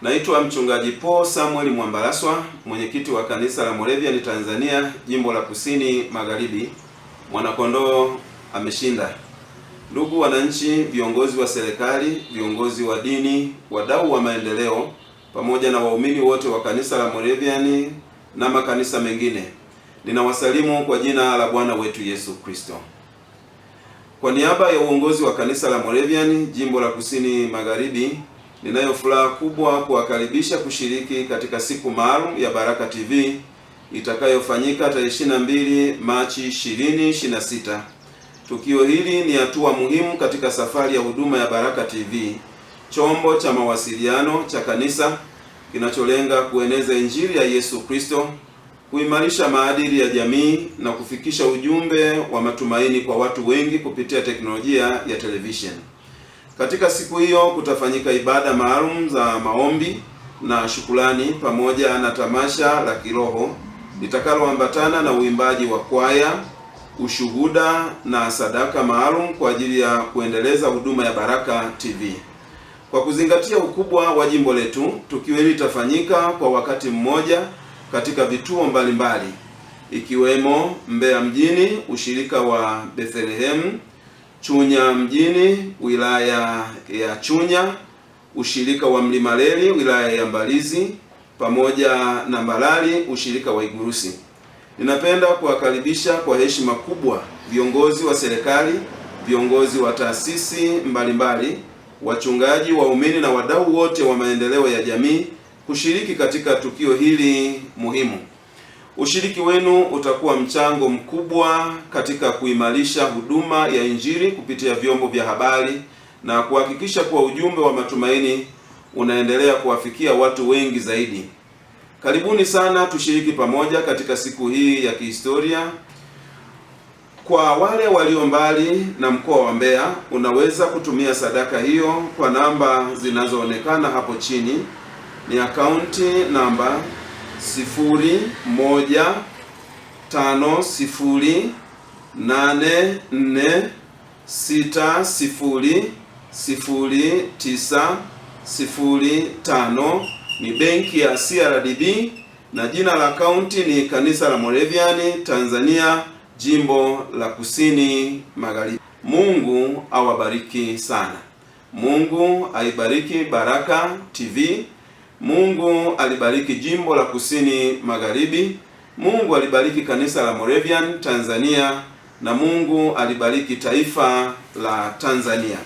Naitwa Mchungaji Paul Samuel Mwambalaswa, mwenyekiti wa kanisa la Moravian Tanzania, jimbo la Kusini Magharibi. Mwanakondoo ameshinda. Ndugu wananchi, viongozi wa serikali, viongozi wa dini, wadau wa maendeleo, pamoja na waumini wote wa kanisa la Moravian na makanisa mengine, ninawasalimu kwa jina la Bwana wetu Yesu Kristo. Kwa niaba ya uongozi wa kanisa la Moravian jimbo la Kusini Magharibi, ninayo furaha kubwa kuwakaribisha kushiriki katika siku maalum ya Baraka TV itakayofanyika tarehe 22 Machi 2026. Tukio hili ni hatua muhimu katika safari ya huduma ya Baraka TV, chombo cha mawasiliano cha kanisa kinacholenga kueneza Injili ya Yesu Kristo, kuimarisha maadili ya jamii na kufikisha ujumbe wa matumaini kwa watu wengi kupitia teknolojia ya television. Katika siku hiyo kutafanyika ibada maalum za maombi na shukrani pamoja na tamasha la kiroho litakaloambatana na uimbaji wa kwaya, ushuhuda na sadaka maalum kwa ajili ya kuendeleza huduma ya Baraka TV. Kwa kuzingatia ukubwa wa jimbo letu, tukio hili litafanyika kwa wakati mmoja katika vituo mbalimbali ikiwemo Mbeya mjini, ushirika wa Bethlehem, Chunya mjini, wilaya ya Chunya, ushirika wa Mlimaleli, wilaya ya Mbalizi, pamoja na Mbalali, ushirika wa Igurusi. Ninapenda kuwakaribisha kwa heshima kubwa viongozi wa serikali, viongozi wa taasisi mbalimbali, wachungaji, waumini na wadau wote wa maendeleo ya jamii kushiriki katika tukio hili muhimu. Ushiriki wenu utakuwa mchango mkubwa katika kuimarisha huduma ya Injili kupitia vyombo vya habari na kuhakikisha kuwa ujumbe wa matumaini unaendelea kuwafikia watu wengi zaidi. Karibuni sana tushiriki pamoja katika siku hii ya kihistoria. Kwa wale walio mbali na mkoa wa Mbeya, unaweza kutumia sadaka hiyo kwa namba zinazoonekana hapo chini. Ni akaunti namba 0150600905. Ni benki ya CRDB na jina la akaunti ni kanisa la Moravian Tanzania, jimbo la Kusini Magharibi. Mungu awabariki sana. Mungu aibariki Baraka TV. Mungu alibariki jimbo la Kusini Magharibi. Mungu alibariki kanisa la Moravian Tanzania, na Mungu alibariki taifa la Tanzania.